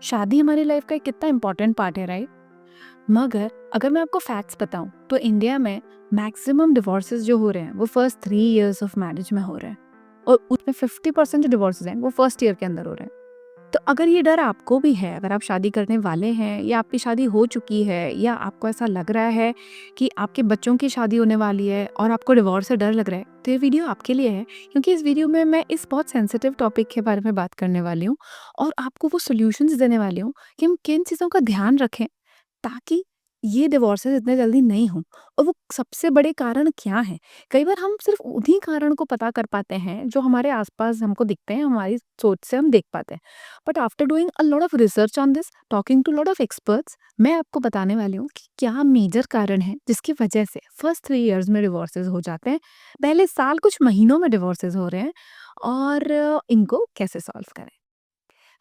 शादी हमारी लाइफ का एक कितना इम्पोर्टेंट पार्ट है, राइट? मगर अगर मैं आपको फैक्ट्स बताऊं तो इंडिया में मैक्सिमम डिवोर्सेस जो हो रहे हैं वो फर्स्ट 3 इयर्स ऑफ मैरिज में हो रहे हैं। और उसमें 50% जो डिवोर्सेस हैं वो फर्स्ट ईयर के अंदर हो रहे हैं। तो अगर ये डर आपको भी है, अगर आप शादी करने वाले हैं या आपकी शादी हो चुकी है या आपको ऐसा लग रहा है कि आपके बच्चों की शादी होने वाली है और आपको डिवोर्स से डर लग रहा है, तो ये वीडियो आपके लिए है। क्योंकि इस वीडियो में मैं इस बहुत सेंसिटिव टॉपिक के बारे में बात करने वाली हूँ और आपको वो सॉल्यूशंस देने वाली हूँ कि हम किन चीज़ों का ध्यान रखें ताकि ये डिवोर्सेस इतने जल्दी नहीं हों। और वो सबसे बड़े कारण क्या हैं? कई बार हम सिर्फ उन्हीं कारण को पता कर पाते हैं जो हमारे आसपास हमको दिखते हैं, हमारी सोच से हम देख पाते हैं। But after doing a lot of research on this, talking to lot of experts, मैं आपको बताने वाली हूँ कि क्या मेजर कारण है जिसकी वजह से फर्स्ट 3 इयर्स में डिवोर्सेस हो जाते हैं, पहले साल कुछ महीनों में डिवोर्सेस हो रहे हैं, और इनको कैसे सॉल्व करें।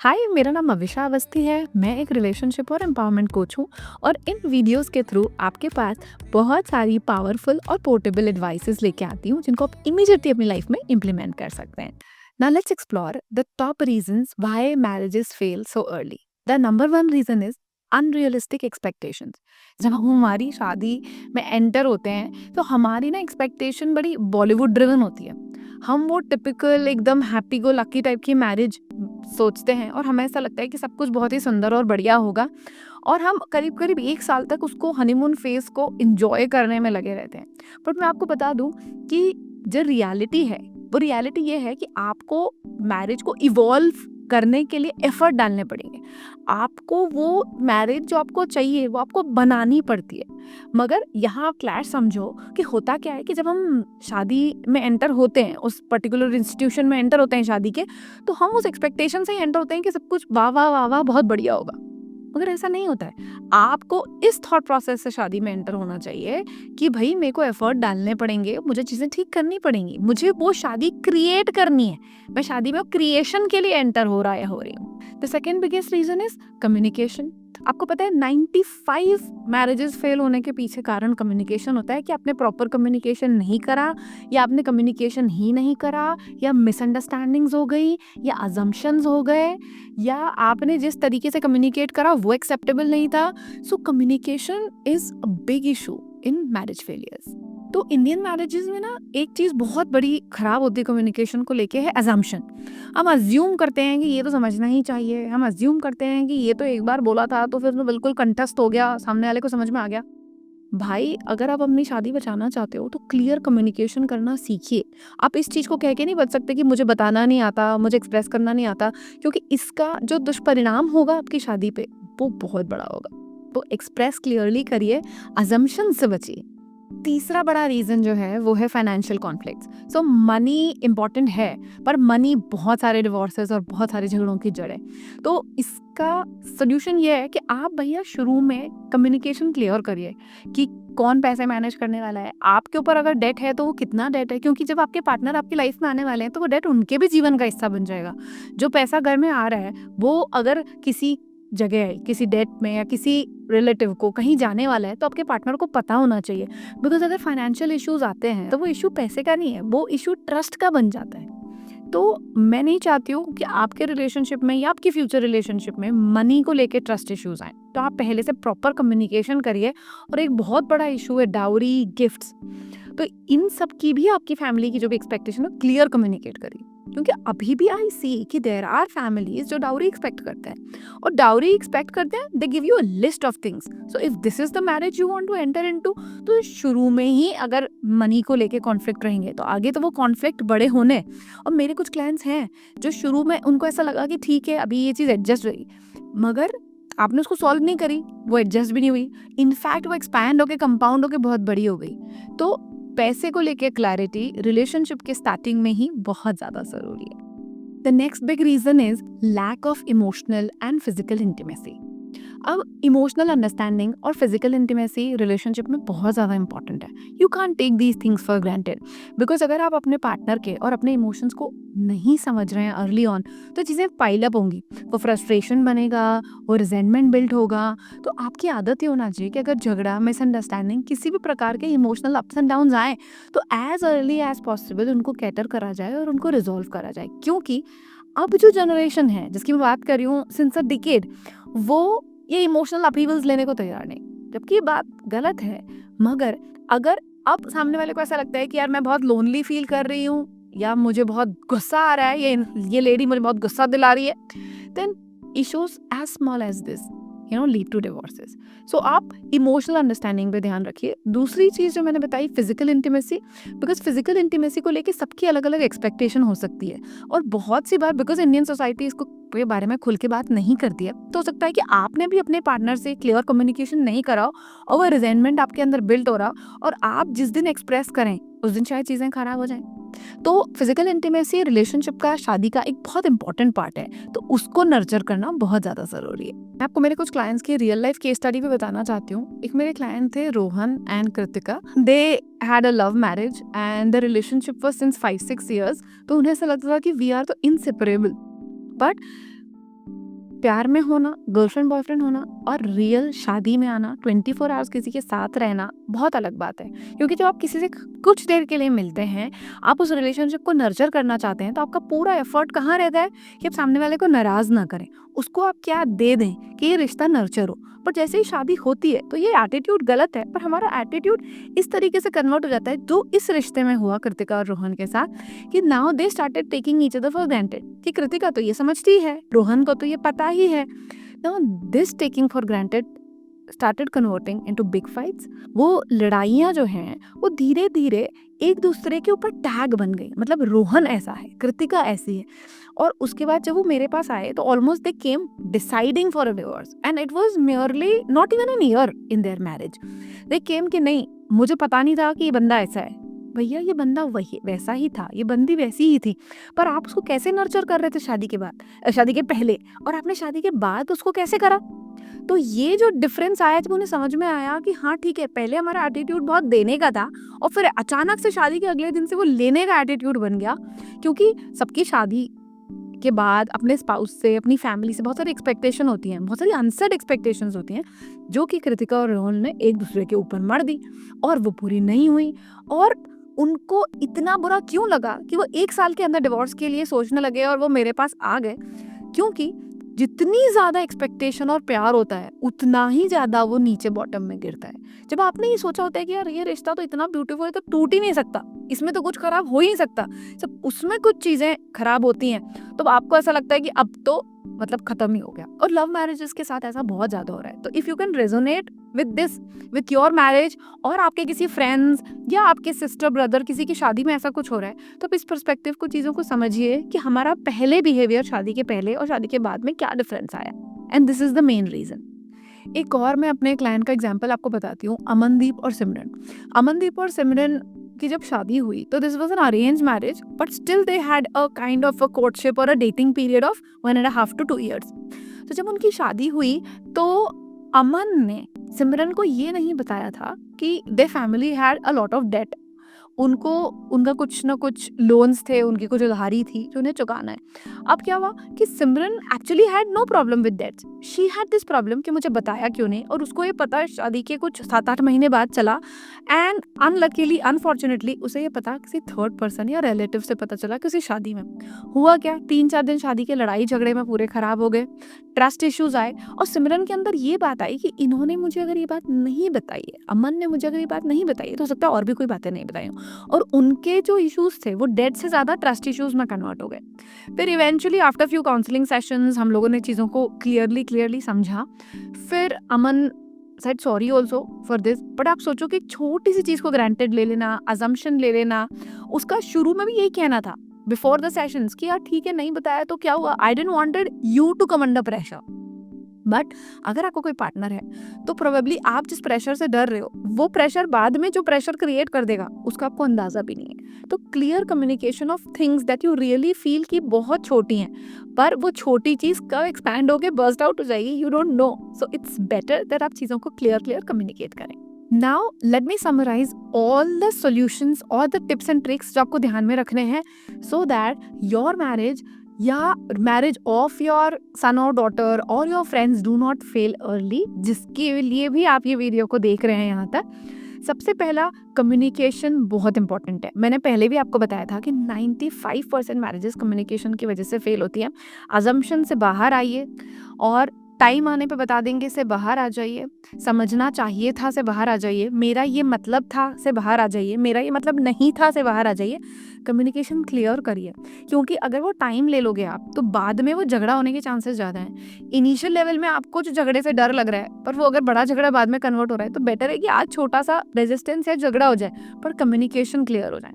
हाय, मेरा नाम अविशा अवस्थी है। मैं एक रिलेशनशिप और एम्पावरमेंट कोच हूँ और इन वीडियोस के थ्रू आपके पास बहुत सारी पावरफुल और पोर्टेबल एडवाइसेस लेके आती हूँ जिनको आप इमीडिएटली अपनी लाइफ में इम्प्लीमेंट कर सकते हैं। Now let's explore the top reasons why marriages fail so early. The number one reason is unrealistic expectations. जब हम हमारी शादी में एंटर होते हैं तो हमारी ना एक्सपेक्टेशन बड़ी बॉलीवुड ड्रिवन होती है। हम वो टिपिकल एकदम हैप्पी गो लकी टाइप की मैरिज सोचते हैं और हमें ऐसा लगता है कि सब कुछ बहुत ही सुंदर और बढ़िया होगा, और हम करीब करीब 1 साल तक उसको हनीमून फेज को एंजॉय करने में लगे रहते हैं। बट मैं आपको बता दूं कि जो रियलिटी है वो रियलिटी ये है कि आपको मैरिज को इवॉल्व करने के लिए एफर्ट डालने पड़ेंगे। आपको वो मैरिज जो आपको चाहिए वो आपको बनानी पड़ती है। मगर यहाँ आप क्लैश समझो कि होता क्या है कि जब हम शादी में एंटर होते हैं, उस पर्टिकुलर इंस्टीट्यूशन में एंटर होते हैं शादी के, तो हम उस एक्सपेक्टेशन से ही एंटर होते हैं कि सब कुछ वाह वाह वाह वाह बहुत बढ़िया होगा। मगर ऐसा नहीं होता है। आपको इस थॉट प्रोसेस से शादी में एंटर होना चाहिए कि भाई मेरे को एफर्ट डालने पड़ेंगे, मुझे चीजें ठीक करनी पड़ेंगी, मुझे वो शादी क्रिएट करनी है। मैं शादी में क्रिएशन के लिए एंटर हो रहा है हो रही हूँ। The second biggest reason is communication. आपको पता है 95 मैरिजेस फेल होने के पीछे कारण कम्युनिकेशन होता है कि आपने प्रॉपर कम्युनिकेशन नहीं करा, या आपने कम्युनिकेशन ही नहीं करा, या मिसअंडरस्टैंडिंग्स हो गई, या अजम्पशंस हो गए, या आपने जिस तरीके से कम्युनिकेट करा वो एक्सेप्टेबल नहीं था। So communication is a big issue in marriage failures. तो इंडियन मैरिजेस में ना एक चीज बहुत बड़ी खराब होती है कम्युनिकेशन को लेके, है अजम्पशन। हम अज्यूम करते हैं कि ये तो समझना ही चाहिए, हम अज्यूम करते हैं कि ये तो एक बार बोला था तो फिर तो बिल्कुल कंठस्थ हो गया, सामने वाले को समझ में आ गया। भाई, अगर आप अपनी शादी बचाना चाहते हो तो क्लियर कम्युनिकेशन करना सीखिए। आप इस चीज को कह के नहीं बच सकते कि मुझे बताना नहीं आता, मुझे एक्सप्रेस करना नहीं आता, क्योंकि इसका जो दुष्परिणाम होगा आपकी शादी पे वो बहुत बड़ा होगा। तो एक्सप्रेस क्लियरली करिए, अजम्पशन से बचिए। तीसरा बड़ा रीजन जो है वो है फाइनेंशियल कॉन्फ्लिक्ट्स। सो मनी इंपॉर्टेंट है, पर मनी बहुत सारे डिवोर्सेस और बहुत सारे झगड़ों की जड़ है। तो इसका सोल्यूशन ये है कि आप भैया शुरू में कम्युनिकेशन क्लियर करिए कि कौन पैसे मैनेज करने वाला है, आपके ऊपर अगर डेट है तो वो कितना डेट है, क्योंकि जब आपके पार्टनर आपकी लाइफ में आने वाले हैं तो वो डेट उनके भी जीवन का हिस्सा बन जाएगा। जो पैसा घर में आ रहा है वो अगर किसी जगह, किसी डेट में या किसी रिलेटिव को कहीं जाने वाला है तो आपके पार्टनर को पता होना चाहिए। बिकॉज अगर फाइनेंशियल इश्यूज आते हैं तो वो इशू पैसे का नहीं है, वो इशू ट्रस्ट का बन जाता है। तो मैं नहीं चाहती हूँ कि आपके रिलेशनशिप में या आपकी फ्यूचर रिलेशनशिप में मनी को लेके ट्रस्ट इश्यूज आए। तो आप पहले से प्रॉपर कम्युनिकेशन करिए। और एक बहुत बड़ा इशू है डाउरी, गिफ्ट्स। तो इन सब की भी आपकी फैमिली की जो भी एक्सपेक्टेशन है क्लियर कम्युनिकेट करिए, क्योंकि अभी भी आई सी कि देयर आर फैमिलीज जो डाउरी एक्सपेक्ट करते हैं, और डाउरी एक्सपेक्ट करते हैं they give you a list of things. So if this is the marriage you want to enter into, तो शुरू में ही अगर मनी को लेके कॉन्फ्लिक्ट रहेंगे तो आगे तो वो कॉन्फ्लिक्ट बड़े होने। और मेरे कुछ क्लाइंट्स हैं जो शुरू में उनको ऐसा लगा कि ठीक है अभी ये चीज़ एडजस्ट रही, मगर आपने उसको सॉल्व नहीं करी, वो एडजस्ट भी नहीं हुई, इनफैक्ट वो एक्सपैंड होके कंपाउंड होके बहुत बड़ी हो गई। तो पैसे को लेके क्लैरिटी रिलेशनशिप के स्टार्टिंग में ही बहुत ज़्यादा ज़रूरी है। The next big reason is lack of emotional and physical intimacy. अब इमोशनल अंडरस्टैंडिंग और फिजिकल इंटीमेसी रिलेशनशिप में बहुत ज़्यादा इंपॉर्टेंट है। You can't take these things for granted, because अगर आप अपने पार्टनर के और अपने इमोशंस को नहीं समझ रहे हैं अर्ली ऑन तो चीज़ें पाइल अप होंगी, वो फ्रस्ट्रेशन बनेगा, वो रिजेंटमेंट बिल्ड होगा। तो आपकी आदत ये होना चाहिए कि अगर झगड़ा, मिसअंडरस्टैंडिंग, किसी भी प्रकार के इमोशनल अप्स एंड डाउन आए तो एज अर्ली एज पॉसिबल उनको कैटर करा जाए और उनको रिजॉल्व करा जाए। क्योंकि अब जो जनरेशन है जिसकी मैं बात कर रही हूँ सिंस अ डिकेड, वो ये इमोशनल अपीवल्स लेने को तैयार नहीं, जबकि ये बात गलत है। मगर अगर अब सामने वाले को ऐसा लगता है कि यार मैं बहुत लोनली फील कर रही हूँ या मुझे बहुत गुस्सा आ रहा है, ये लेडी मुझे बहुत गुस्सा दिला रही है, then issues as small as this lead to divorces. So आप इमोशनल अंडरस्टैंडिंग पे ध्यान रखिए। दूसरी चीज़ जो मैंने बताई, physical intimacy, because physical intimacy को लेके सबकी अलग अलग एक्सपेक्टेशन हो सकती है, और बहुत सी बार बिकॉज इंडियन सोसाइटी इसको के बारे में खुल के बात नहीं करती है, तो हो सकता है कि आपने भी अपने पार्टनर से क्लियर कम्युनिकेशन नहीं करा हो और वो रिजेंटमेंट आपके अंदर बिल्ड हो रहा हो, और आप जिस दिन एक्सप्रेस करें उस दिन शायद चीज़ें खराब हो जाएं। तो फिजिकल इंटीमेसी रिलेशनशिप का, शादी का एक बहुत इंपॉर्टेंट पार्ट है, तो उसको नर्चर करना बहुत ज़्यादा ज़रूरी है। मैं आपको मेरे कुछ क्लाइंट्स की रियल लाइफ केस स्टडी भी बताना चाहती हूँ। एक मेरे क्लाइंट थे Rohan and Kritika. They had a love marriage and the relationship was since 5-6 years। तो उन्हें ऐसा लगता था कि वी आर तो इनसेपरेबल, बट प्यार में होना, गर्लफ्रेंड बॉयफ्रेंड होना और रियल शादी में आना, 24 आवर्स किसी के साथ रहना बहुत अलग बात है। क्योंकि जब आप किसी से कुछ देर के लिए मिलते हैं, आप उस रिलेशनशिप को नर्चर करना चाहते हैं, तो आपका पूरा एफर्ट कहाँ रहता है कि आप सामने वाले को नाराज ना करें, उसको आप क्या दे दें कि ये रिश्ता नर्चर हो। पर जैसे ही शादी होती है तो ये एटीट्यूड गलत है, पर हमारा एटीट्यूड इस तरीके से कन्वर्ट हो जाता है, जो इस रिश्ते में हुआ कृतिका और रोहन के साथ, कि now they started taking each other for granted, कि कृतिका तो ये समझती है, रोहन को तो ये पता ही है। Now this taking for granted started converting into big fights. वो लड़ाइयाँ जो हैं वो धीरे धीरे एक दूसरे के ऊपर टैग बन गई, मतलब रोहन ऐसा है, कृतिका ऐसी है। और उसके बाद जब वो मेरे पास आए तो almost they came deciding for a divorce, and it was merely not even an year in their marriage. They came कि नहीं, मुझे पता नहीं था कि ये बंदा ऐसा है। भैया, ये बंदा वही वैसा ही था, ये बंदी वैसी ही थी, पर आप उसको कैसे नर्चर कर रहे थे शादी के बाद, शादी के पहले, और आपने शादी के बाद उसको कैसे करा। तो ये जो डिफरेंस आया, जब उन्हें समझ में आया कि हाँ ठीक है, पहले हमारा एटीट्यूड बहुत देने का था और फिर अचानक से शादी के अगले दिन से वो लेने का एटीट्यूड बन गया। क्योंकि सबकी शादी के बाद अपने स्पाउस से, अपनी फैमिली से बहुत सारी एक्सपेक्टेशन होती हैं, बहुत सारी अनसेट एक्सपेक्टेशंस होती हैं, जो कि कृतिका और रोहन ने एक दूसरे के ऊपर मर दी और वो पूरी नहीं हुई। और उनको इतना बुरा क्यों लगा कि वो 1 साल के अंदर डिवोर्स के लिए सोचने लगे और वो मेरे पास आ गए, क्योंकि जितनी ज्यादा एक्सपेक्टेशन और प्यार होता है उतना ही ज्यादा वो नीचे बॉटम में गिरता है। जब आपने ये सोचा होता है कि यार ये रिश्ता तो इतना ब्यूटीफुल है, तो टूट ही नहीं सकता, इसमें तो कुछ खराब हो ही नहीं सकता, जब उसमें कुछ चीजें खराब होती हैं तो आपको ऐसा लगता है कि अब तो मतलब खत्म ही हो गया। और लव मैरिजेस के साथ ऐसा बहुत ज्यादा हो रहा है। तो if you can resonate with this, with your marriage, और आपके किसी फ्रेंड्स या आपके सिस्टर ब्रदर किसी की शादी में ऐसा कुछ हो रहा है, तो आप इस पर्सपेक्टिव को, चीज़ों को समझिए कि हमारा पहले बिहेवियर शादी के पहले और शादी के बाद में क्या डिफरेंस आया, and this is the main reason. एक और मैं अपने क्लाइंट का एग्जांपल आपको बताती हूँ, अमनदीप और सिमरन। अमनदीप और सिमरन की जब शादी हुई तो this was an arrange marriage, but still they had a kind of a courtship और a dating period of 1.5 to 2 years। तो जब उनकी शादी हुई तो अमन ने सिमरन को ये नहीं बताया था कि they family had a lot of debt, उनको उनका कुछ ना कुछ लोन्स थे, उनकी कुछ उधारी थी जो उन्हें चुकाना है। अब क्या हुआ कि Simran actually had no problem with dates, she had this problem कि मुझे बताया क्यों नहीं, और उसको ये पता शादी के कुछ 7-8 महीने बाद चला, एंड अनलकीली, अनफॉर्चुनेटली उसे ये पता किसी थर्ड पर्सन या रिलेटिव से पता चला किसी शादी में। हुआ क्या, 3-4 दिन शादी के लड़ाई झगड़े में पूरे खराब हो गए, ट्रस्ट इश्यूज आए, और सिमरन के अंदर ये बात आई कि इन्होंने मुझे अगर ये बात नहीं बताई है, अमन ने मुझे अगर ये बात नहीं बताई है, तो हो सकता है और भी कोई बातें नहीं बताई हों, और उनके जो इश्यूज थे वो डेट से ज़्यादा ट्रस्ट इश्यूज में कन्वर्ट हो गए। फिर eventually after few counselling sessions हम लोगों ने चीज़ों को क्लियरली समझा। फिर Aman said sorry also for this, but आप सोचो कि एक छोटी सी चीज़ को ग्रांटेड ले लेना, अजम्पशन ले लेना, उसका शुरू में भी यही कहना था बिफोर द सेशंस कि यार ठीक है, नहीं बताया तो क्या हुआ, I didn't wanted you to come under pressure. But अगर आपको कोई पार्टनर है तो प्रोबेबली आप जिस प्रेशर से डर रहे हो वो प्रेशर बाद में जो प्रेशर क्रिएट कर देगा उसका आपको अंदाजा भी नहीं है। तो clear communication of things that you really feel कि बहुत छोटी हैं, पर वो छोटी चीज कब एक्सपैंड होके बर्स्ट आउट हो जाएगी you don't know. So it's better that आप चीजों को क्लियर कम्युनिकेट करें। Now let me summarize all the solutions और द टिप्स एंड ट्रिक्स जो आपको ध्यान में रखने हैं, सो दैट योर मैरिज या मैरिज ऑफ योर सन और डॉटर और your friends do not fail early, जिसके लिए भी आप ये वीडियो को देख रहे हैं यहाँ तक। सबसे पहला कम्युनिकेशन बहुत इंपॉर्टेंट है। मैंने पहले भी आपको बताया था कि 95% मैरिजेस कम्युनिकेशन की वजह से फेल होती है। अजम्पशन से बाहर आइए और टाइम आने पे बता देंगे से बाहर आ जाइए, समझना चाहिए था से बाहर आ जाइए, मेरा ये मतलब था से बाहर आ जाइए, मेरा ये मतलब नहीं था से बाहर आ जाइए। कम्युनिकेशन क्लियर करिए, क्योंकि अगर वो टाइम ले लोगे आप तो बाद में वो झगड़ा होने के चांसेस ज़्यादा हैं। इनिशियल लेवल में आपको जो झगड़े से डर लग रहा है, पर वो अगर बड़ा झगड़ा बाद में कन्वर्ट हो रहा है, तो बेटर है कि आज छोटा सा रेजिस्टेंस या झगड़ा हो जाए पर कम्युनिकेशन क्लियर हो जाए।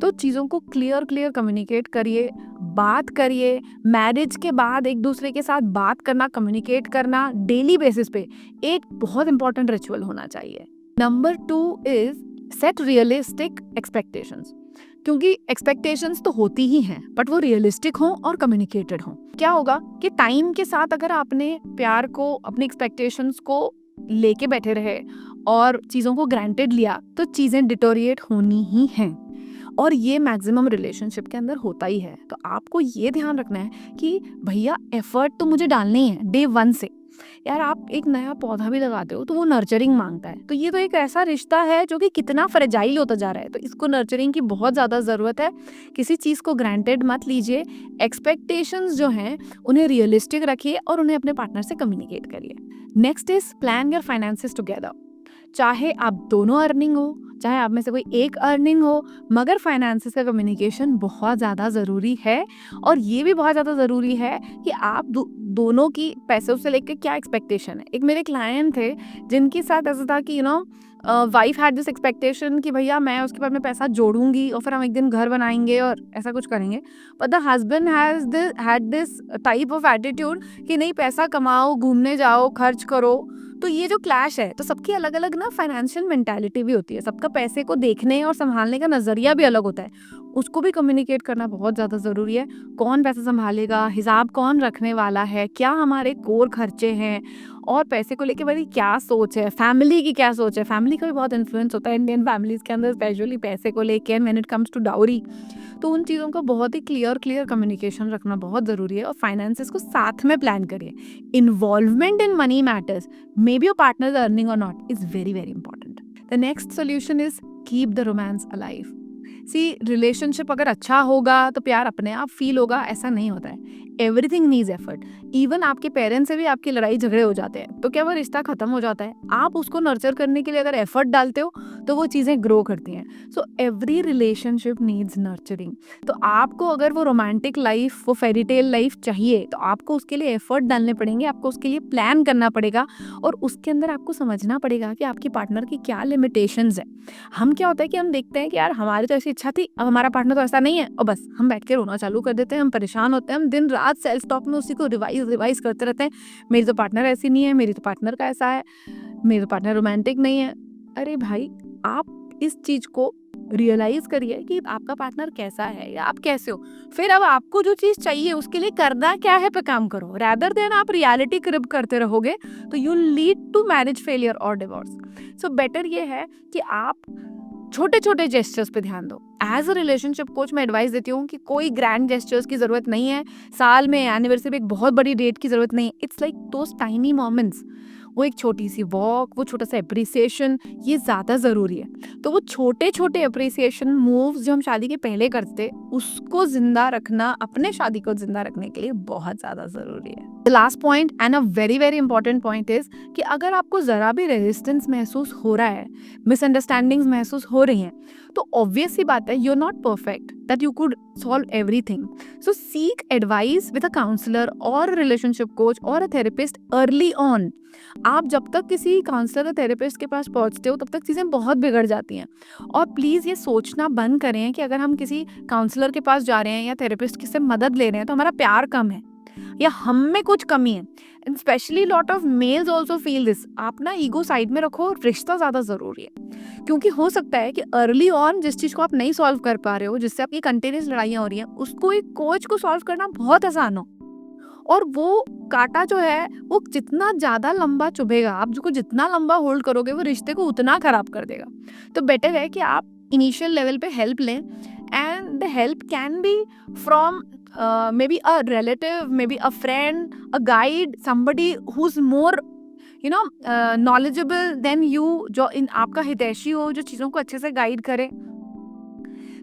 तो चीज़ों को क्लियर कम्युनिकेट करिए, बात करिए। मैरिज के बाद एक दूसरे के साथ बात करना, कम्युनिकेट करना डेली बेसिस पे एक बहुत इंपॉर्टेंट रिचुअल होना चाहिए। Number 2 is set realistic expectations, क्योंकि एक्सपेक्टेशंस तो होती ही हैं बट वो रियलिस्टिक हों और कम्युनिकेटेड हों। क्या होगा कि टाइम के साथ अगर आपने प्यार को, अपनी एक्सपेक्टेशंस को लेके बैठे रहे और चीज़ों को ग्रांटेड लिया तो चीज़ें डिटोरिएट होनी ही हैं, और ये मैक्सिमम रिलेशनशिप के अंदर होता ही है। तो आपको ये ध्यान रखना है कि भैया एफर्ट तो मुझे डालने ही है डे 1 से। यार आप एक नया पौधा भी लगाते हो तो वो नर्चरिंग मांगता है, तो ये तो एक ऐसा रिश्ता है जो कि कितना फ्रेजाइल होता जा रहा है, तो इसको नर्चरिंग की बहुत ज़्यादा ज़रूरत है। किसी चीज़ को ग्रांटेड मत लीजिए। एक्सपेक्टेशंस जो हैं उन्हें रियलिस्टिक रखिए और उन्हें अपने पार्टनर से कम्युनिकेट करिए। Next is plan your finances together. चाहे आप दोनों अर्निंग हो, चाहे आप में से कोई एक अर्निंग हो, मगर फाइनेंसेस का कम्युनिकेशन बहुत ज़्यादा ज़रूरी है। और ये भी बहुत ज़्यादा ज़रूरी है कि आप दोनों की पैसों से लेकर क्या एक्सपेक्टेशन है। एक मेरे क्लाइंट थे जिनके साथ ऐसा था कि वाइफ हैड दिस एक्सपेक्टेशन कि भैया मैं उसके बाद में पैसा जोड़ूंगी और फिर हम एक दिन घर बनाएंगे और ऐसा कुछ करेंगे, but the husband had this type of attitude कि नहीं, पैसा कमाओ, घूमने जाओ, खर्च करो। तो ये जो क्लैश है, तो सबकी अलग अलग ना फाइनेंशियल मेंटालिटी भी होती है, सबका पैसे को देखने और संभालने का नजरिया भी अलग होता है। उसको भी कम्युनिकेट करना बहुत ज़्यादा ज़रूरी है। कौन पैसा संभालेगा, हिसाब कौन रखने वाला है, क्या हमारे कोर खर्चे हैं, और पैसे को लेके बड़ी क्या सोच है, फैमिली की क्या सोच है। फैमिली का भी बहुत इन्फ्लुएंस होता है इंडियन फैमिलीज के अंदर, स्पेशली पैसे को लेके when it comes to dowry. तो उन चीज़ों का बहुत ही क्लियर कम्युनिकेशन रखना बहुत ज़रूरी है, और फाइनेंसेस को साथ में प्लान करिए। Involvement in money matters, may be your partner is earning और not, is very very important. The next solution is keep the romance alive. See, relationship अगर अच्छा होगा तो प्यार अपने आप फील होगा, ऐसा नहीं होता है। Everything needs effort. इवन आपके पेरेंट्स से भी आपकी लड़ाई झगड़े हो जाते हैं, तो क्या वो रिश्ता खत्म हो जाता है? आप उसको नर्चर करने के लिए अगर एफर्ट डालते हो तो वो चीज़ें ग्रो करती हैं। So every relationship needs nurturing. तो आपको अगर वो रोमांटिक लाइफ, वो फेरी टेल लाइफ चाहिए, तो आपको उसके लिए एफर्ट डालने पड़ेंगे, आपको उसके लिए प्लान करना पड़ेगा, और उसके अंदर आपको समझना पड़ेगा कि आपकी पार्टनर की क्या लिमिटेशंस है। हम क्या होता है कि हम देखते हैं कि यार हमारी तो ऐसी इच्छा थी, अब हमारा पार्टनर तो ऐसा नहीं है, और बस हम बैठ के रोना चालू कर देते हैं, हम परेशान होते हैं, हम दिन रात सेल्फ टॉक में उसी को रिवाइज करते रहते हैं। मेरी तो पार्टनर ऐसी नहीं है, मेरी तो पार्टनर का ऐसा है, मेरी तो पार्टनर रोमांटिक नहीं है। अरे भाई, आप इस चीज को रियलाइज करिए कि आपका पार्टनर कैसा है या आप कैसे हो। फिर अब आपको जो चीज चाहिए उसके लिए करना क्या है पे काम करो, रैदर देन आप रियलिटी क्रिप करते रहोगे तो you lead to marriage failure और डिवोर्स। सो बेटर ये है कि आप छोटे छोटे जेस्चर्स पे ध्यान दो। एज अ रिलेशनशिप कोच मैं एडवाइस देती हूँ कि कोई ग्रैंड जेस्चर्स की जरूरत नहीं है, साल में एनिवर्सरी पे एक बहुत बड़ी डेट की जरूरत नहीं है। It's like those tiny moments, वो एक छोटी सी वॉक, वो छोटा सा अप्रिसिएशन, ये ज़्यादा ज़रूरी है। तो वो छोटे छोटे अप्रिसिएशन मूव्स जो हम शादी के पहले करते, उसको जिंदा रखना, अपने शादी को जिंदा रखने के लिए बहुत ज़्यादा ज़रूरी है। The last point and a very very important point is कि अगर आपको ज़रा भी रेजिस्टेंस महसूस हो रहा है, मिसअंडरस्टैंडिंग्स महसूस हो रही हैं, तो ऑब्वियस सी बात है, you are not perfect that you could solve everything. So seek advice with a counsellor और रिलेशनशिप कोच और अ थेरेपिस्ट अर्ली ऑन। आप जब तक किसी काउंसलर या थेरेपिस्ट के पास पहुंचते हो तब तक चीज़ें बहुत बिगड़ जाती हैं। और प्लीज़ ये सोचना बंद करें कि अगर हम किसी काउंसलर के पास जा रहे हैं या थेरेपिस्ट से मदद ले रहे हैं तो हमारा प्यार कम है या हम में कुछ कमी है। And specially lot of males also feel this. आप ना ईगो साइड में रखो, रिश्ता ज़्यादा ज़रूरी है, क्योंकि हो सकता है कि अर्ली ऑन जिस चीज़ को आप नहीं सॉल्व कर पा रहे हो, जिससे आपकी कंटिन्यूस लड़ाइयाँ हो रही हैं, उसको एक कोच को सॉल्व करना बहुत आसान हो, और वो कांटा जो है वो जितना ज़्यादा लंबा चुभेगा, आप जो जितना लंबा होल्ड करोगे वो रिश्ते को उतना खराब कर देगा। तो बेटर है कि आप इनिशियल लेवल पे हेल्प लें, and the help can be from maybe a relative, maybe a friend, a guide, somebody who's more knowledgeable then you, जो इन आपका हितैषी हो, जो चीज़ों को अच्छे से गाइड करे,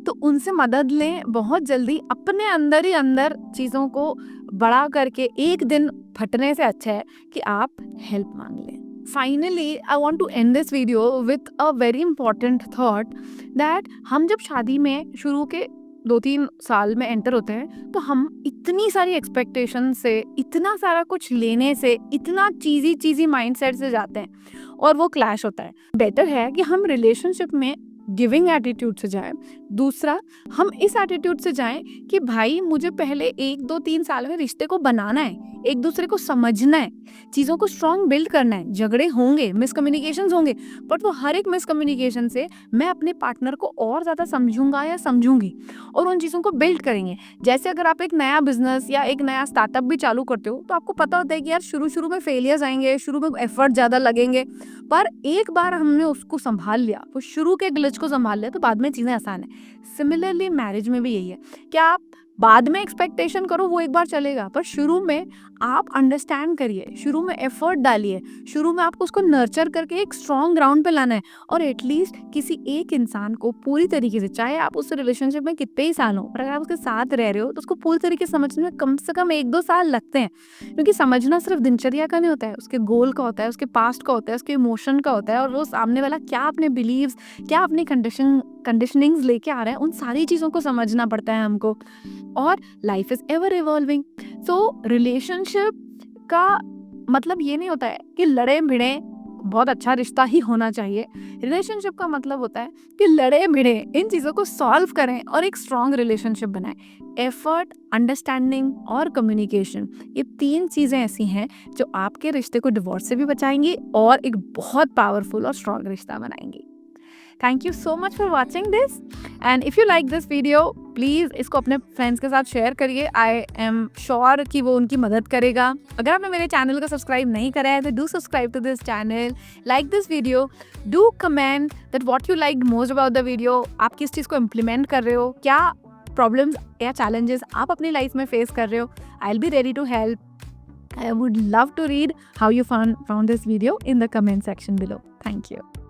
तो उनसे मदद लें। बहुत जल्दी अपने अंदर ही अंदर चीज़ों को बड़ा करके एक दिन फटने से अच्छा है कि आप हेल्प मांग लें। Finally I want to end this video with a very important thought that हम जब शादी में शुरू के 2-3 साल में एंटर होते हैं तो हम इतनी सारी एक्सपेक्टेशन से, इतना सारा कुछ लेने से, इतना चीज़ी माइंडसेट से जाते हैं और वो क्लैश होता है। बेटर है कि हम रिलेशनशिप में गिविंग एटीट्यूड से जाएं। दूसरा, हम इस एटीट्यूड से जाएं कि भाई मुझे पहले 1-2-3 साल में रिश्ते को बनाना है, एक दूसरे को समझना है, चीज़ों को स्ट्रॉन्ग बिल्ड करना है। झगड़े होंगे, मिसकम्युनिकेशंस होंगे, बट वो हर एक मिसकम्युनिकेशन से मैं अपने पार्टनर को और ज़्यादा समझूंगा या समझूंगी और उन चीज़ों को बिल्ड करेंगे। जैसे अगर आप एक नया बिजनेस या एक नया स्टार्टअप भी चालू करते हो तो आपको पता होता है कि यार शुरू में फेलियर्स आएंगे, शुरू में एफर्ट ज़्यादा लगेंगे, पर एक बार हमने उसको संभाल लिया, वो शुरू के ग्लिच को संभाल लिया, तो बाद में चीज़ें आसान है। सिमिलरली मैरिज में भी यही है कि आप बाद में एक्सपेक्टेशन करो, वो एक बार चलेगा, पर शुरू में आप अंडरस्टैंड करिए, शुरू में एफर्ट डालिए, शुरू में आपको उसको नर्चर करके एक स्ट्रॉन्ग ग्राउंड पे लाना है। और एटलीस्ट किसी एक इंसान को पूरी तरीके से, चाहे आप उस रिलेशनशिप में कितने ही साल हो, पर अगर आप उसके साथ रह रहे हो तो उसको पूरी तरीके से समझने में कम से कम 1-2 साल लगते हैं। क्योंकि समझना सिर्फ दिनचर्या का नहीं होता है, उसके गोल का होता है, उसके पास्ट का होता है, उसके इमोशन का होता है, और वो सामने वाला क्या अपने बिलीव्स, क्या अपनी कंडीशनिंग्स लेके आ रहा है, उन सारी चीज़ों को समझना पड़ता है हमको। और life is ever evolving. So relationship का मतलब ये नहीं होता है कि लड़े भिड़े बहुत अच्छा रिश्ता ही होना चाहिए। रिलेशनशिप का मतलब होता है कि लड़े भिड़े इन चीज़ों को सॉल्व करें और एक स्ट्रॉन्ग रिलेशनशिप बनाएं। एफर्ट, अंडरस्टैंडिंग और कम्युनिकेशन, ये 3 चीज़ें ऐसी हैं जो आपके रिश्ते को डिवोर्स से भी बचाएंगी और एक बहुत पावरफुल और स्ट्रॉन्ग रिश्ता बनाएंगी। Thank you so much for watching this, and if you like this video please इसको अपने फ्रेंड्स के साथ शेयर करिए। आई एम श्योर कि वो उनकी मदद करेगा। अगर आपने मेरे चैनल को सब्सक्राइब नहीं करा है तो do subscribe to this channel, like this video, do comment that what you like most about the video. आप किस चीज़ को इम्प्लीमेंट कर रहे हो, क्या प्रॉब्लम्स या चैलेंजेस आप अपनी लाइफ में फेस कर रहे हो। I will be ready to help. I would love to read how you found this video in the comment section below. Thank you.